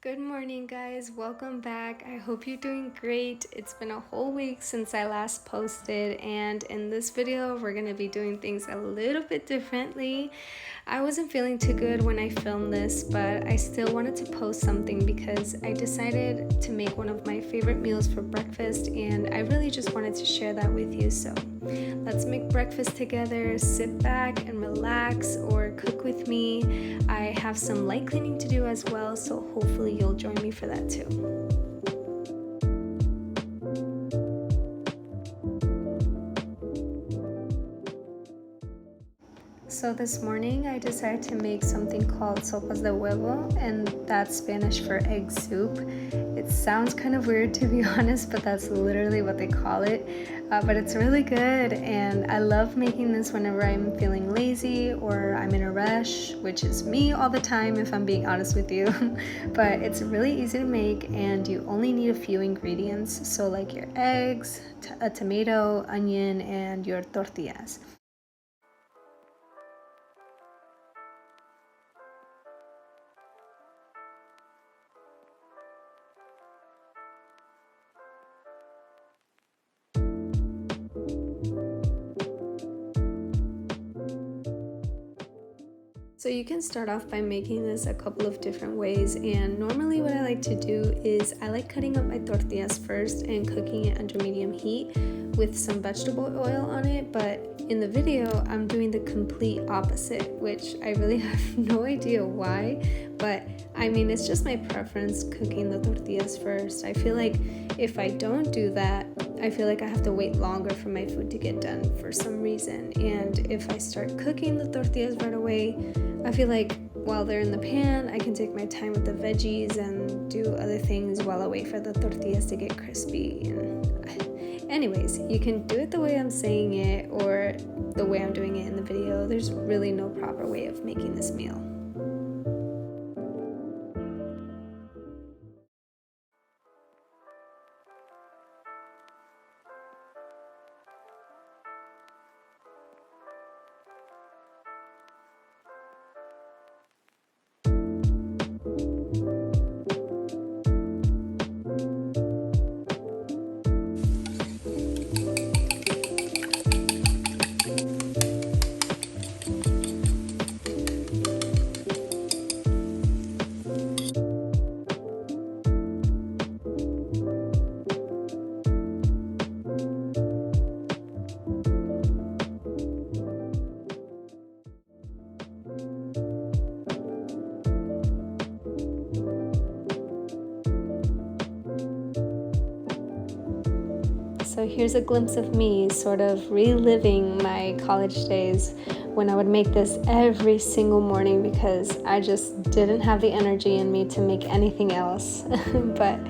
Good morning, guys. Welcome back. I hope you're doing great. It's been a whole week since I last posted, and in this video, we're going to be doing things a little bit differently. I wasn't feeling too good when I filmed this, but I still wanted to post something because I decided to make one of my favorite meals for breakfast, and I really just wanted to share that with you. So let's make breakfast together, sit back and relax, or cook with me. I have some light cleaning to do as well, so hopefully you'll join me for that too. So this morning I decided to make something called sopas de huevo, and that's Spanish for egg soup. It sounds kind of weird to be honest, but that's literally what they call it. But it's really good, and I love making this whenever I'm feeling lazy or I'm in a rush, which is me all the time if I'm being honest with you. But it's really easy to make, and you only need a few ingredients, so like your eggs, a tomato, onion, and your tortillas. So you can start off by making this a couple of different ways, and normally what I like to do is I like cutting up my tortillas first and cooking it under medium heat with some vegetable oil on it, but in the video I'm doing the complete opposite, which I really have no idea why, but I mean it's just my preference cooking the tortillas first. I feel like if I don't do that, I feel like I have to wait longer for my food to get done for some reason, and if I start cooking the tortillas right away, I feel like while they're in the pan, I can take my time with the veggies and do other things while I wait for the tortillas to get crispy. And anyways, you can do it the way I'm saying it or the way I'm doing it in the video. There's really no proper way of making this meal. So here's a glimpse of me sort of reliving my college days when I would make this every single morning because I just didn't have the energy in me to make anything else. But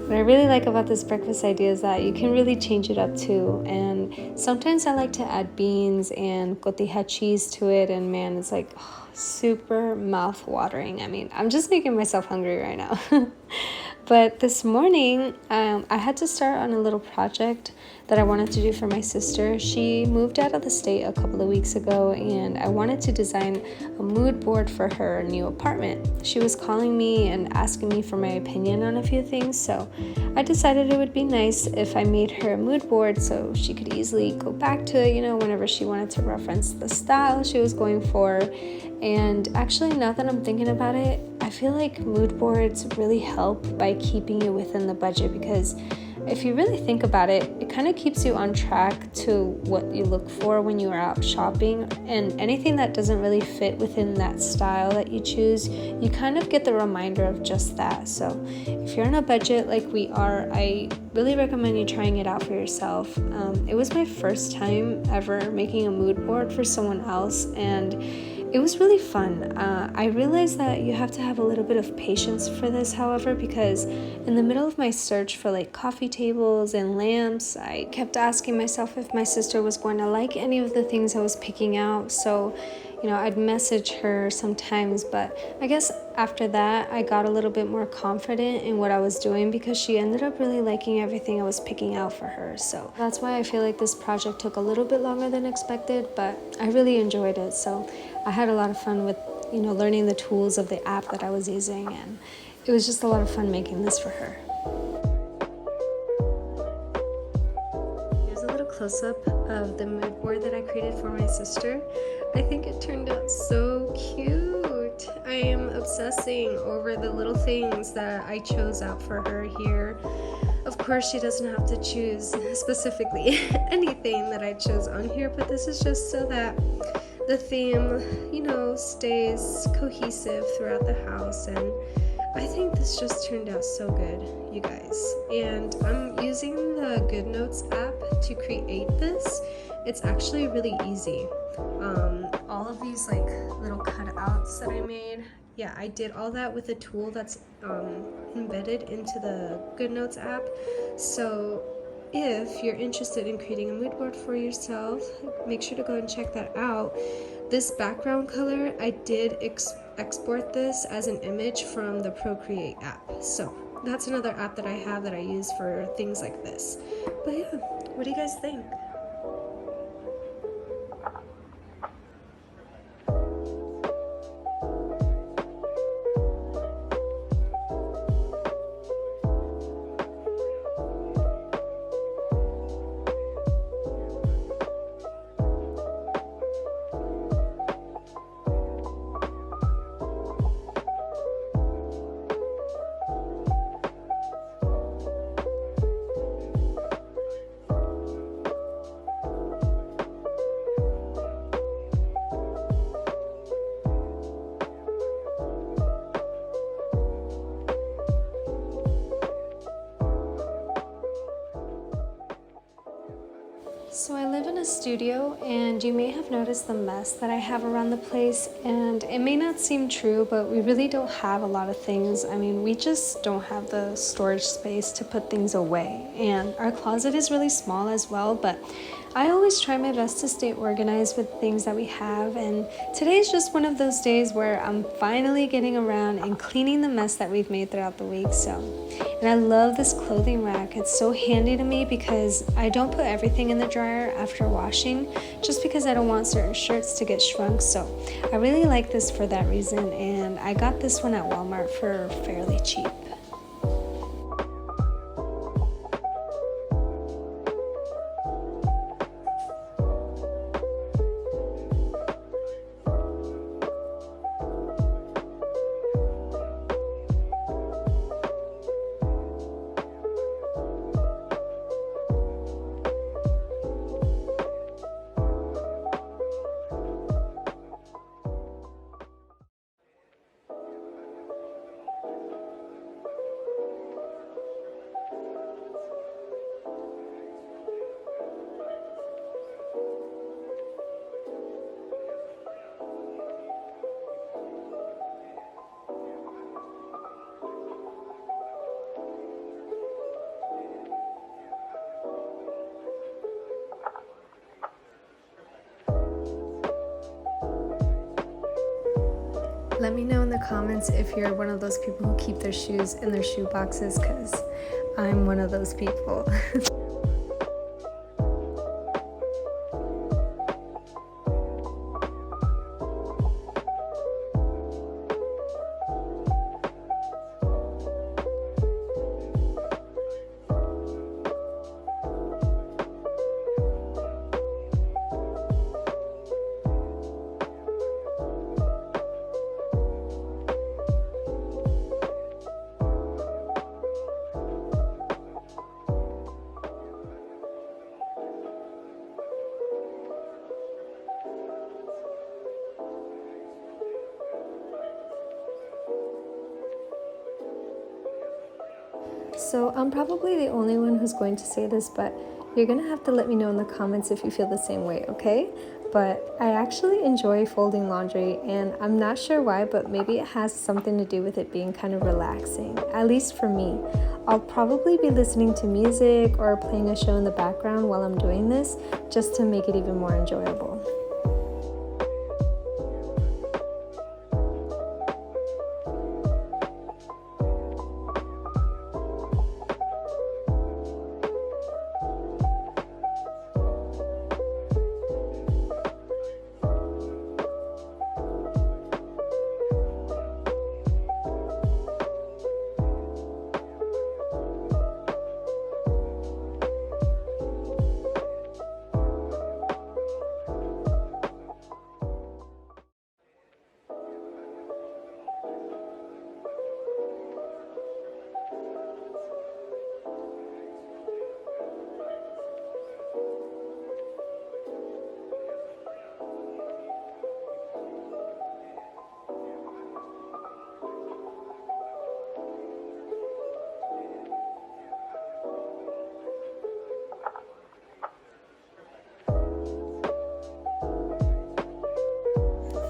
what I really like about this breakfast idea is that you can really change it up too. And sometimes I like to add beans and cotija cheese to it, and man, it's like super mouth-watering. I mean, I'm just making myself hungry right now. But this morning, I had to start on a little project that I wanted to do for my sister. She moved out of the state a couple of weeks ago, and I wanted to design a mood board for her new apartment. She was calling me and asking me for my opinion on a few things, so I decided it would be nice if I made her a mood board so she could easily go back to it, whenever she wanted to reference the style she was going for. And actually, now that I'm thinking about it, I feel like mood boards really help by keeping you within the budget, because if you really think about it, it kind of keeps you on track to what you look for when you are out shopping, and anything that doesn't really fit within that style that you choose, you kind of get the reminder of just that. So if you're on a budget like we are, I really recommend you trying it out for yourself. It was my first time ever making a mood board for someone else, and it was really fun. I realized that you have to have a little bit of patience for this, however, because in the middle of my search for like coffee tables and lamps, I kept asking myself if my sister was going to like any of the things I was picking out. So, I'd message her sometimes, but I guess after that, I got a little bit more confident in what I was doing because she ended up really liking everything I was picking out for her. So that's why I feel like this project took a little bit longer than expected, but I really enjoyed it. So I had a lot of fun with, learning the tools of the app that I was using, and it was just a lot of fun making this for her. Here's a little close-up of the mood board that I created for my sister. I think it turned out so cute. I am obsessing over the little things that I chose out for her here. Of course, she doesn't have to choose specifically anything that I chose on here, but this is just so that the theme, you know, stays cohesive throughout the house. And I think this just turned out so good, you guys. And I'm using the GoodNotes app to create this. It's actually really easy. All of these like little cutouts that I made, yeah, I did all that with a tool that's embedded into the GoodNotes app. So if you're interested in creating a mood board for yourself, make sure to go and check that out. This background color, I did export this as an image from the Procreate app. So that's another app that I have that I use for things like this. But yeah, what do you guys think? So I live in a studio, and you may have noticed the mess that I have around the place, and it may not seem true, but we really don't have a lot of things. I mean, we just don't have the storage space to put things away, and our closet is really small as well, but I always try my best to stay organized with things that we have, and today's just one of those days where I'm finally getting around and cleaning the mess that we've made throughout the week. And I love this clothing rack. It's so handy to me because I don't put everything in the dryer after washing, just because I don't want certain shirts to get shrunk. So I really like this for that reason, and I got this one at Walmart for fairly cheap. Let me know in the comments if you're one of those people who keep their shoes in their shoe boxes, because I'm one of those people. So I'm probably the only one who's going to say this, but you're gonna have to let me know in the comments if you feel the same way, okay? But I actually enjoy folding laundry, and I'm not sure why, but maybe it has something to do with it being kind of relaxing, at least for me. I'll probably be listening to music or playing a show in the background while I'm doing this, just to make it even more enjoyable.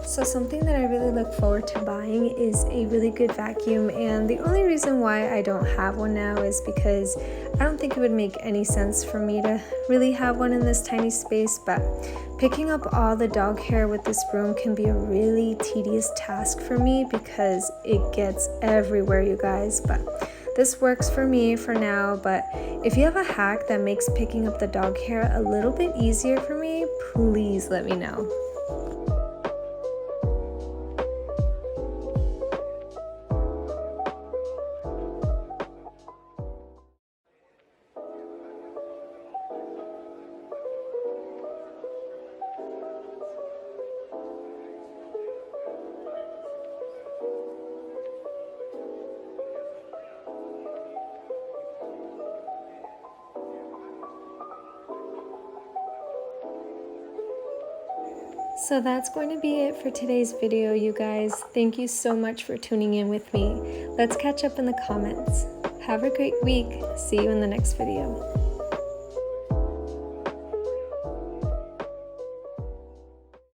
So something that I really look forward to buying is a really good vacuum, and the only reason why I don't have one now is because I don't think it would make any sense for me to really have one in this tiny space, but picking up all the dog hair with this broom can be a really tedious task for me because it gets everywhere, you guys. But this works for me for now, but if you have a hack that makes picking up the dog hair a little bit easier for me, please let me know. So that's going to be it for today's video, you guys. Thank you so much for tuning in with me. Let's catch up in the comments. Have a great week. See you in the next video.